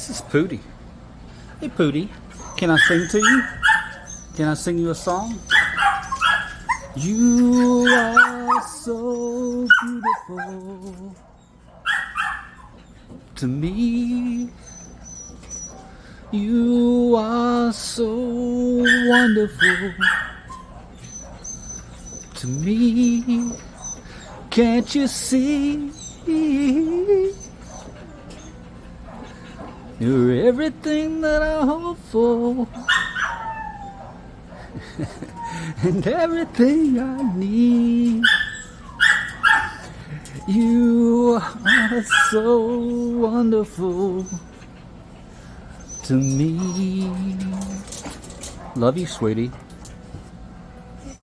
This is Pootie. Hey Pootie, can I sing to you? Can I sing you a song? You are so beautiful to me. You are so wonderful to me. Can't you see? You're everything that I hope for and everything I need. You are so wonderful to me. Love you, sweetie.